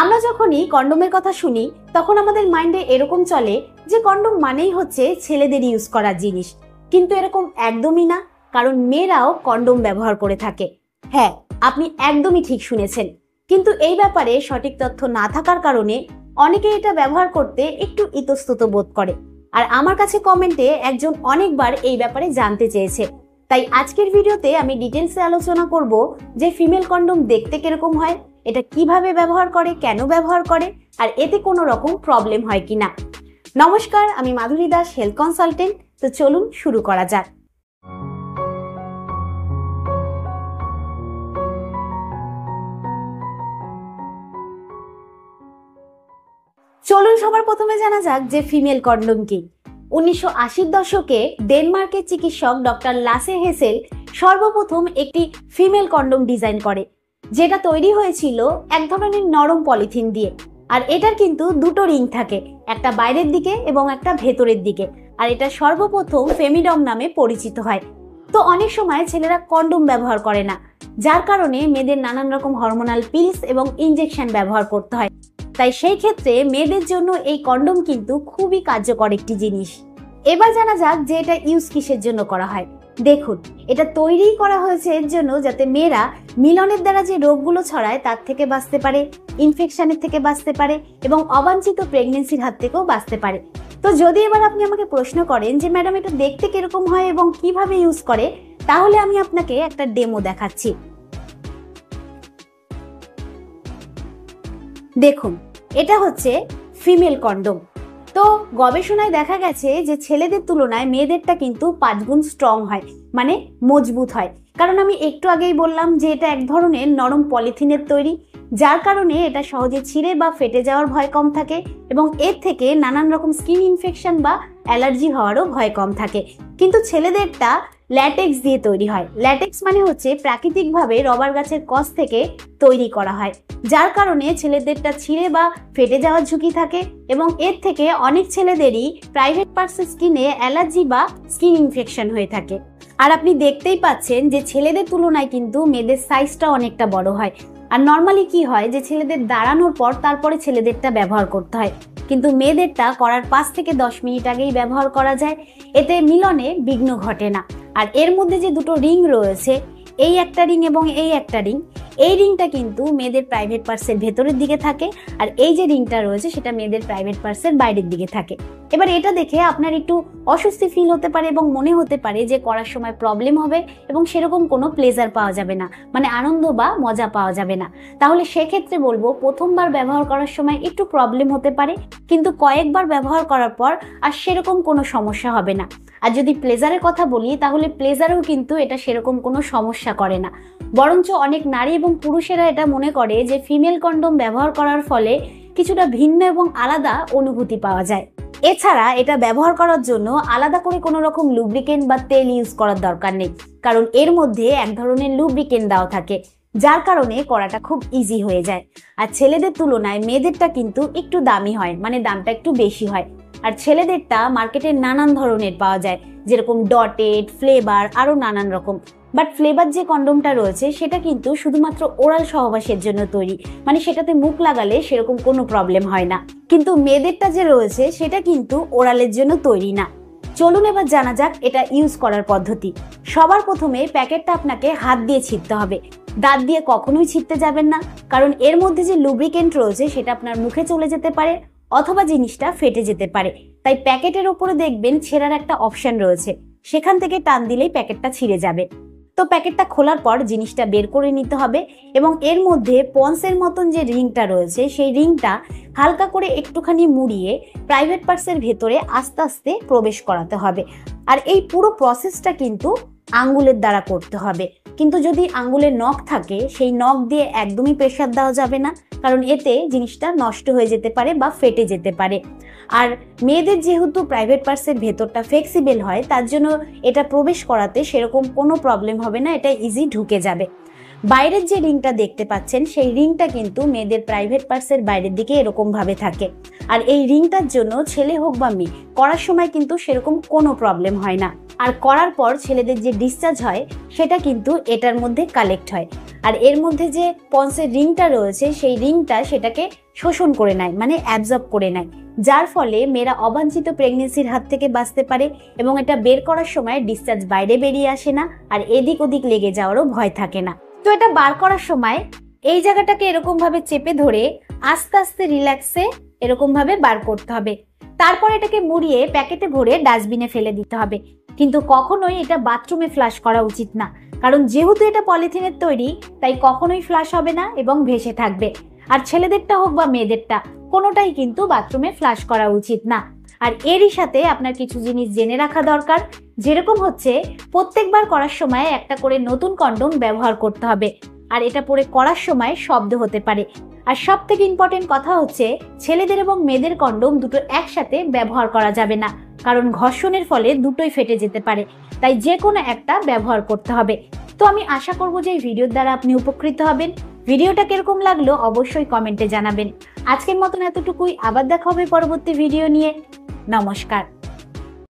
আমরা যখনই কন্ডোমের কথা শুনি তখন আমাদের মাইন্ডে এরকম চলে যে কন্ডোম মানেই হচ্ছে ছেলেদের ইউজ করার জিনিস, কিন্তু এরকম একদমই না। কারণ মেয়েরাও কন্ডোম ব্যবহার করে থাকে। হ্যাঁ, আপনি একদমই ঠিক শুনেছেন। কিন্তু এই ব্যাপারে সঠিক তথ্য না থাকার কারণে অনেকে এটা ব্যবহার করতে একটু ইতস্তত বোধ করে। আর আমার কাছে কমেন্টে একজন অনেকবার এই ব্যাপারে জানতে চেয়েছে। তাই আজকের ভিডিওতে আমি ডিটেলসে আলোচনা করব যে ফিমেল কন্ডোম দেখতে কিরকম হয়, এটা কিভাবে ব্যবহার করে, কেন ব্যবহার করে, আর এতে কোনো রকম প্রবলেম হয় কিনা। নমস্কার, আমি মাধুরী দাস, হেলথ কনসালটেন্ট। তো চলুন শুরু করা যাক। চলুন সবার প্রথমে জানা যাক যে ফিমেল কন্ডোম কি। 1980-র দশকে ডেনমার্কের চিকিৎসক ডক্টর লাসে হেসেল সর্বপ্রথম একটি ফিমেল কন্ডোম ডিজাইন করে, যেটা তৈরি হয়েছিল এক ধরনের নরম পলিথিন দিয়ে। আর এটার কিন্তু দুটো রিং থাকে, একটা বাইরের দিকে এবং একটা ভেতরের দিকে। আর এটা সর্বপ্রথম ফেমিডম নামে পরিচিত হয়। তো অনেক সময় ছেলেরা কন্ডোম ব্যবহার করে না, যার কারণে মেয়েদের নানান রকম হরমোনাল পিলস এবং ইনজেকশন ব্যবহার করতে হয়। তাই সেই ক্ষেত্রে মেয়েদের জন্য এই কন্ডোম কিন্তু খুবই কার্যকর একটি জিনিস। এবার জানা যাক যে এটা ইউজ কিসের জন্য করা হয়। দেখুন, এটা তৈরি করা হয়েছে এর জন্য যাতে মেয়েরা মিলনের দ্বারা যে রোগগুলো ছড়ায় তার থেকে বাঁচতে পারে, ইনফেকশনের থেকে বাঁচতে পারে এবং অবাঞ্ছিত প্রেগনেন্সির হাত থেকেও বাঁচতে পারে। তো যদি এবার আপনি আমাকে প্রশ্ন করেন যে ম্যাডাম এটা দেখতে কিরকম হয় এবং কিভাবে ইউজ করে, তাহলে আমি আপনাকে একটা ডেমো দেখাচ্ছি। দেখুন, এটা হচ্ছে ফিমেল কন্ডোম। তো গবেষণায় দেখা গেছে যে ছেলেদের তুলনায় মেয়েদেরটা কিন্তু 5 গুণ স্ট্রং হয়, মানে মজবুত হয়। কারণ আমি একটু আগেই বললাম যে এটা এক ধরনের নরম পলিথিনের তৈরি, যার কারণে এটা সহজে ছিঁড়ে বা ফেটে যাওয়ার ভয় কম থাকে এবং এর থেকে নানান রকম স্কিন ইনফেকশন বা অ্যালার্জি হওয়ারও ভয় কম থাকে। কিন্তু ছেলেদেরটা ল্যাটেক্স দিয়ে তৈরি হয়। ল্যাটেক্স মানে হচ্ছে প্রাকৃতিকভাবে রবার গাছের কষ থেকে তৈরি করা হয়, যার কারণে ছেলেদেরটা ছিঁড়ে বা ফেটে যাওয়ার ঝুঁকি থাকে এবং এর থেকে অনেক ছেলেদেরই প্রাইভেট পার্টসের স্কিনে অ্যালার্জি বা স্কিন ইনফেকশন হয়ে থাকে। আর আপনি দেখতেই পাচ্ছেন যে ছেলেদের তুলনায় কিন্তু মেয়েদের সাইজটা অনেকটা বড় হয়। আর নর্মালি কি হয় যে ছেলেদের দাঁড়ানোর পর তারপরে ছেলেদেরটা ব্যবহার করতে হয়, কিন্তু মেয়েদেরটা করার 5 থেকে 10 মিনিট আগেই ব্যবহার করা যায়। এতে মিলনে বিঘ্ন ঘটে না। আর এর মধ্যে যে দুটো রিং রয়েছে, এই একটা রিং এবং এই একটা রিং, এই রিংটা কিন্তু মেয়েদের প্রাইভেট পার্টসের ভেতরের দিকে থাকে, আর এই যে রিংটা রয়েছে সেটা মেয়েদের প্রাইভেট পার্টসের বাইরের দিকে থাকে। এবার এটা দেখে আপনার একটু অস্বস্তি ফিল হতে পারে এবং মনে হতে পারে যে করার সময় প্রবলেম হবে এবং সেরকম কোনো প্লেজার পাওয়া যাবে না, মানে আনন্দ বা মজা পাওয়া যাবে না। তাহলে সেক্ষেত্রে বলবো প্রথমবার ব্যবহার করার সময় একটু প্রবলেম হতে পারে, কিন্তু কয়েকবার ব্যবহার করার পর আর সেরকম কোনো সমস্যা হবে না। আর যদি প্লেজারের কথা বলি, তাহলে প্লেজারেও কিন্তু এটা সেরকম কোনো সমস্যা করে না। বরঞ্চ অনেক নারী এবং পুরুষেরা এটা মনে করে যে ফিমেল কন্ডোম ব্যবহার করার ফলে কিছুটা ভিন্ন এবং আলাদা অনুভূতি পাওয়া যায়। এছাড়া এটা ব্যবহার করার জন্য আলাদা করে কোনো রকম লুব্রিকেন্ট বা তেল ইউজ করার দরকার নেই, কারণ এর মধ্যে এক ধরনের লুব্রিকেন্ট দেওয়া থাকে, যার কারণে করাটা খুব ইজি হয়ে যায়। আর ছেলেদের তুলনায় মেয়েদেরটা কিন্তু একটু দামি হয়, মানে দামটা একটু বেশি হয়। আর ছেলেদেরটা মার্কেটে নানান ধরনের পাওয়া যায়, যেরকম ডটেড, ফ্লেভার, আরো নানান রকম। বাট ফ্লেভার যে কন্ডোমটা রয়েছে সেটা কিন্তু শুধুমাত্র ওরাল সহবাসের জন্য তৈরি, মানে সেটাতে মুখ লাগালে সেরকম কোনো প্রবলেম হয় না। কিন্তু মেয়েদেরটা যে রয়েছে সেটা কিন্তু ওরালের জন্য তৈরি না। চলুন এবার জানা যাক এটা ইউজ করার পদ্ধতি। সবার প্রথমে প্যাকেটটা আপনাকে হাত দিয়ে ছিঁড়তে হবে, দাঁত দিয়ে কখনোই ছিঁড়তে যাবেন না, কারণ এর মধ্যে যে লুব্রিকেন্ট রয়েছে সেটা আপনার মুখে চলে যেতে পারে অথবা জিনিসটা ফেটে যেতে পারে। তাই প্যাকেটের ওপরে দেখবেন ছেঁড়ার একটা অপশন রয়েছে, সেখান থেকে টান দিলেই প্যাকেটটা ছিঁড়ে যাবে। তো প্যাকেটটা খোলার পর জিনিসটা বের করে নিতে হবে এবং এর মধ্যে পন্সের মতন যে রিংটা রয়েছে সেই রিংটা হালকা করে একটুখানি মুড়িয়ে প্রাইভেট পার্টসের ভেতরে আস্তে আস্তে প্রবেশ করাতে হবে। আর এই পুরো প্রসেসটা কিন্তু আঙ্গুলের দ্বারা করতে হবে। কিন্তু যদি আঙ্গুলের নখ থাকে, সেই নখ দিয়ে একদমই প্রেসার দেওয়া যাবে না, কারণ এতে জিনিসটা নষ্ট হয়ে যেতে পারে বা ফেটে যেতে পারে। আর মেয়েদের যেহেতু প্রাইভেট পার্টসের ভেতরটা ফ্লেক্সিবল হয়, তার জন্য এটা প্রবেশ করাতে সেরকম কোনো প্রবলেম হবে না, এটা ইজি ঢুকে যাবে। বাইরের যে রিংটা দেখতে পাচ্ছেন সেই রিংটা কিন্তু মেয়েদের প্রাইভেট পার্টসের বাইরের দিকে এরকম ভাবে থাকে। আর এই রিংটার জন্য ছেলে হোক বা মেয়ে করার সময় কিন্তু সেরকম কোনো প্রবলেম হয় না। আর করার পর ছেলেদের যে ডিসচার্জ হয় সেটা কিন্তু এটার মধ্যে কালেক্ট হয়। আর এর মধ্যে যে পন্সের রিংটা রয়েছে সেই রিংটা সেটাকে শোষণ করে নেয়, মানে অ্যাবজর্ব করে নেয়, যার ফলে মেয়েরা অবাঞ্ছিত প্রেগনেন্সির হাত থেকে বাঁচতে পারে এবং এটা বের করার সময় ডিসচার্জ বাইরে বেরিয়ে আসে না আর এদিক ওদিক লেগে যাওয়ারও ভয় থাকে না। তো এটা বার করার সময় এই জায়গাটাকে এরকম ভাবে চেপে ধরে আস্তে আস্তে রিল্যাক্সে এরকম ভাবে বার করতে হবে। তারপর এটাকে মুড়িয়ে প্যাকেটে ভরে ডাস্টবিনে ফেলে দিতে হবে। কিন্তু কখনোই এটা বাথরুমে ফ্লাশ করা উচিত না, কারণ যেহেতু এটা পলিথিনের তৈরি তাই কখনোই ফ্লাশ হবে না এবং ভেসে থাকবে। আর ছেলেদেরটা হোক বা মেয়েদেরটা কোনোটাই কিন্তু বাথরুমে ফ্লাশ করা উচিত না। আর এরই সাথে আপনার কিছু জিনিস জেনে রাখা দরকার, যেরকম হচ্ছে প্রত্যেকবার করার সময় একটা করে নতুন কন্ডোম ব্যবহার করতে হবে। আর এটা পরে করার সময় শব্দ হতে পারে। আর সব থেকে ইম্পর্টেন্ট কথা হচ্ছে ছেলেদের এবং মেয়েদের কন্ডোম দুটো একসাথে ব্যবহার করা যাবে না, কারণ ঘর্ষণের ফলে দুটোই ফেটে যেতে পারে। তাই যে কোনো একটা ব্যবহার করতে হবে। তো আমি আশা করব যে এই ভিডিওর দ্বারা আপনি উপকৃত হবেন। ভিডিওটা কিরকম লাগলো অবশ্যই কমেন্টে জানাবেন। আজকের মতন এতটুকুই, আবার দেখা হবে পরবর্তী ভিডিও নিয়ে। নমস্কার।